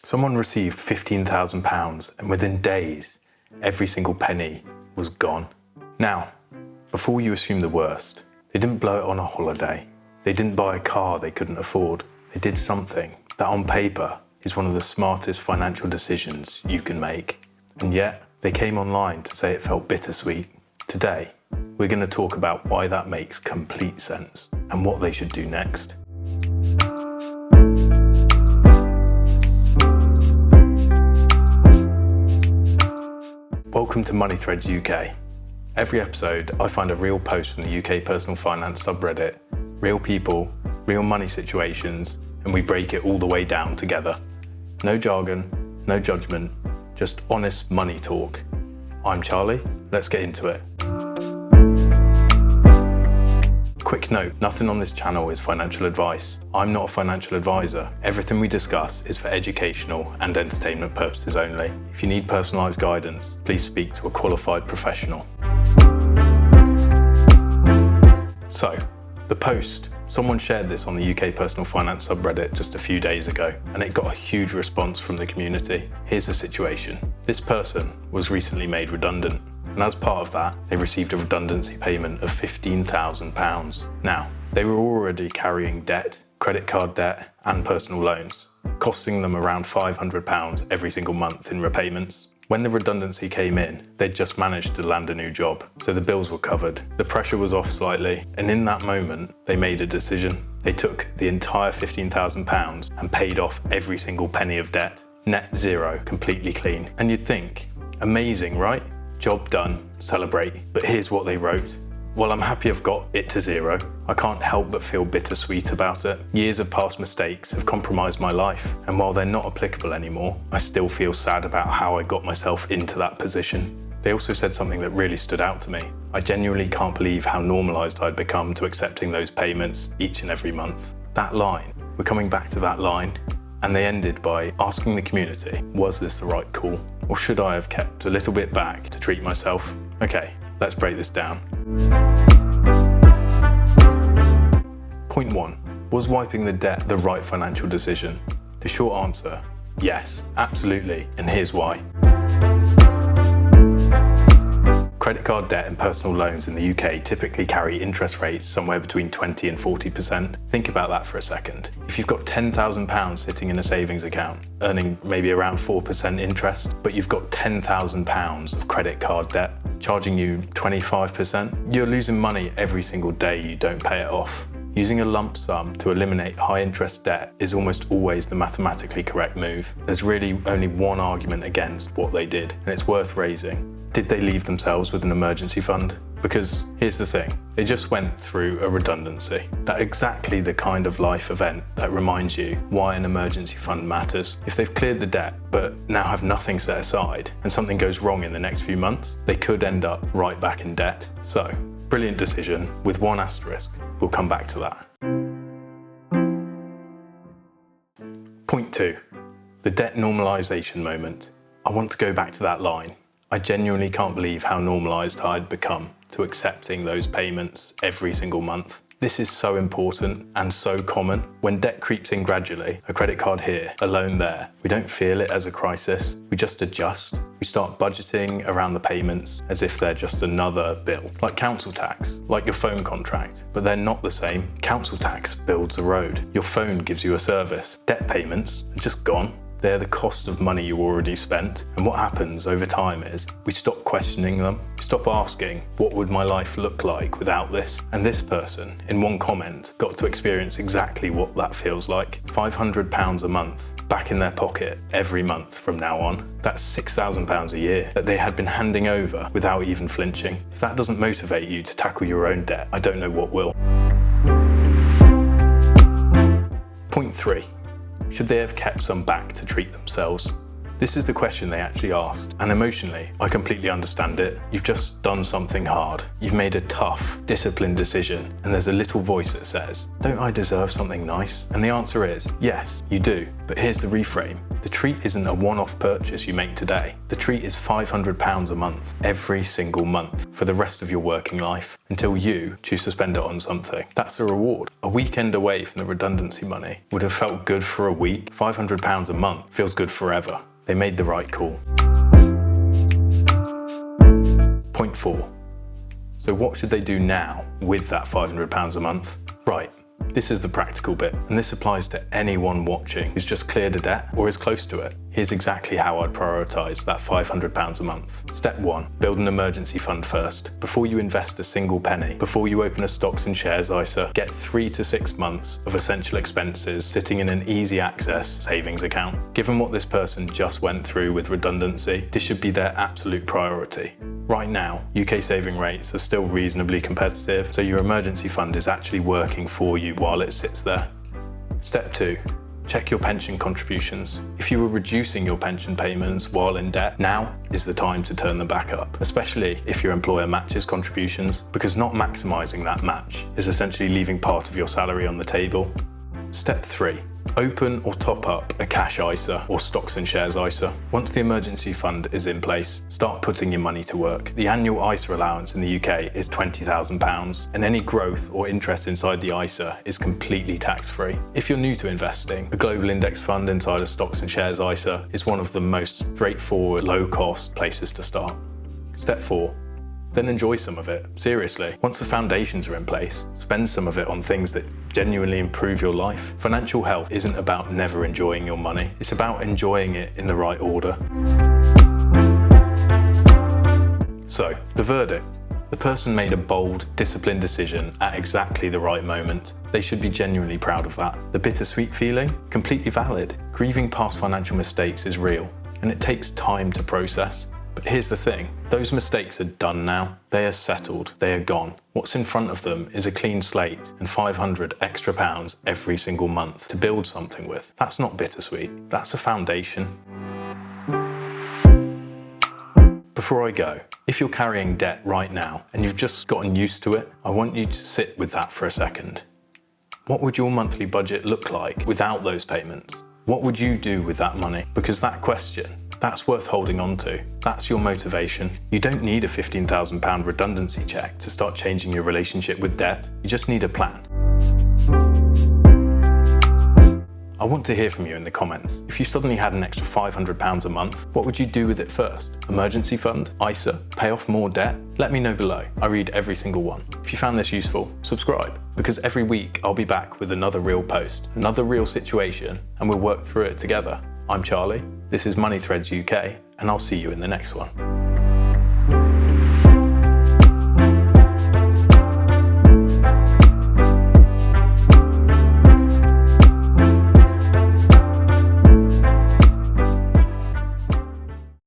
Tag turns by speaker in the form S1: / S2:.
S1: Someone received £15,000 and within days, every single penny was gone. Now, before you assume the worst, they didn't blow it on a holiday. They didn't buy a car they couldn't afford. They did something that on paper is one of the smartest financial decisions you can make. And yet, they came online to say it felt bittersweet. Today, we're going to talk about why that makes complete sense and what they should do next. Welcome to Money Threads UK. Every episode, I find a real post from the UK personal finance subreddit, real people, real money situations, and we break it all the way down together. No jargon, no judgment, just honest money talk. I'm Charlie, let's get into it. Quick note, nothing on this channel is financial advice. I'm not a financial advisor. Everything we discuss is for educational and entertainment purposes only. If you need personalised guidance, please speak to a qualified professional. So, the post. Someone shared this on the UK personal finance subreddit just a few days ago, and it got a huge response from the community. Here's the situation. This person was recently made redundant, and as part of that, they received a redundancy payment of £15,000. Now, they were already carrying debt, credit card debt, and personal loans, costing them around £500 every single month in repayments. When the redundancy came in, they'd just managed to land a new job, so the bills were covered. The pressure was off slightly, and in that moment, they made a decision. They took the entire £15,000 and paid off every single penny of debt. Net zero, completely clean. And you'd think, amazing, right? Job done, celebrate. But here's what they wrote. While I'm happy I've got it to zero, I can't help but feel bittersweet about it. Years of past mistakes have compromised my life, and while they're not applicable anymore, I still feel sad about how I got myself into that position. They also said something that really stood out to me. I genuinely can't believe how normalised I'd become to accepting those payments each and every month. That line, we're coming back to that line, and they ended by asking the community, was this the right call? Or should I have kept a little bit back to treat myself? Okay, let's break this down. Point 1. Was wiping the debt the right financial decision? The short answer, yes, absolutely, and here's why. Credit card debt and personal loans in the UK typically carry interest rates somewhere between 20 and 40%. Think about that for a second. If you've got £10,000 sitting in a savings account, earning maybe around 4% interest, but you've got £10,000 of credit card debt, charging you 25%, you're losing money every single day you don't pay it off. Using a lump sum to eliminate high interest debt is almost always the mathematically correct move. There's really only one argument against what they did, and it's worth raising. Did they leave themselves with an emergency fund? Because here's the thing, they just went through a redundancy. That's exactly the kind of life event that reminds you why an emergency fund matters. If they've cleared the debt, but now have nothing set aside, and something goes wrong in the next few months, they could end up right back in debt. So, brilliant decision with one asterisk. We'll come back to that. Point 2, the debt normalisation moment. I want to go back to that line. I genuinely can't believe how normalised I'd become to accepting those payments every single month. This is so important and so common. When debt creeps in gradually, a credit card here, a loan there, we don't feel it as a crisis. We just adjust. We start budgeting around the payments as if they're just another bill, like council tax, like your phone contract, but they're not the same. Council tax builds a road. Your phone gives you a service. Debt payments are just gone. They're the cost of money you already spent. And what happens over time is we stop questioning them, stop asking, what would my life look like without this? And this person, in one comment, got to experience exactly what that feels like. £500 a month back in their pocket every month from now on. That's £6,000 a year that they had been handing over without even flinching. If that doesn't motivate you to tackle your own debt, I don't know what will. Point 3. Should they have kept some back to treat themselves? This is the question they actually asked, and emotionally, I completely understand it. You've just done something hard. You've made a tough, disciplined decision, and there's a little voice that says, don't I deserve something nice? And the answer is, yes, you do. But here's the reframe. The treat isn't a one-off purchase you make today. The treat is £500 a month, every single month, for the rest of your working life, until you choose to spend it on something. That's the reward. A weekend away from the redundancy money would have felt good for a week. £500 a month feels good forever. They made the right call. Point 4. So what should they do now with that £500 a month? Right, this is the practical bit, and this applies to anyone watching who's just cleared a debt or is close to it. Here's exactly how I'd prioritise that £500 a month. Step 1, build an emergency fund first. Before you invest a single penny, before you open a stocks and shares ISA, get 3 to 6 months of essential expenses sitting in an easy access savings account. Given what this person just went through with redundancy, this should be their absolute priority. Right now, UK saving rates are still reasonably competitive, so your emergency fund is actually working for you while it sits there. Step 2, check your pension contributions. If you were reducing your pension payments while in debt, now is the time to turn them back up, especially if your employer matches contributions, because not maximising that match is essentially leaving part of your salary on the table. Step 3, open or top up a cash ISA or stocks and shares ISA. Once the emergency fund is in place, start putting your money to work. The annual ISA allowance in the UK is £20,000, and any growth or interest inside the ISA is completely tax-free. If you're new to investing, a global index fund inside a stocks and shares ISA is one of the most straightforward, low-cost places to start. Step 4, then enjoy some of it, seriously. Once the foundations are in place, spend some of it on things that genuinely improve your life. Financial health isn't about never enjoying your money, it's about enjoying it in the right order. So, the verdict. The person made a bold, disciplined decision at exactly the right moment. They should be genuinely proud of that. The bittersweet feeling? Completely valid. Grieving past financial mistakes is real, and it takes time to process. But here's the thing, those mistakes are done now. They are settled, they are gone. What's in front of them is a clean slate and £500 extra every single month to build something with. That's not bittersweet, that's a foundation. Before I go, if you're carrying debt right now and you've just gotten used to it, I want you to sit with that for a second. What would your monthly budget look like without those payments? What would you do with that money? Because that question, that's worth holding on to. That's your motivation. You don't need a £15,000 redundancy check to start changing your relationship with debt. You just need a plan. I want to hear from you in the comments. If you suddenly had an extra £500 a month, what would you do with it first? Emergency fund? ISA? Pay off more debt? Let me know below. I read every single one. If you found this useful, subscribe, because every week I'll be back with another real post, another real situation, and we'll work through it together. I'm Charlie, this is Money Threads UK, and I'll see you in the next one.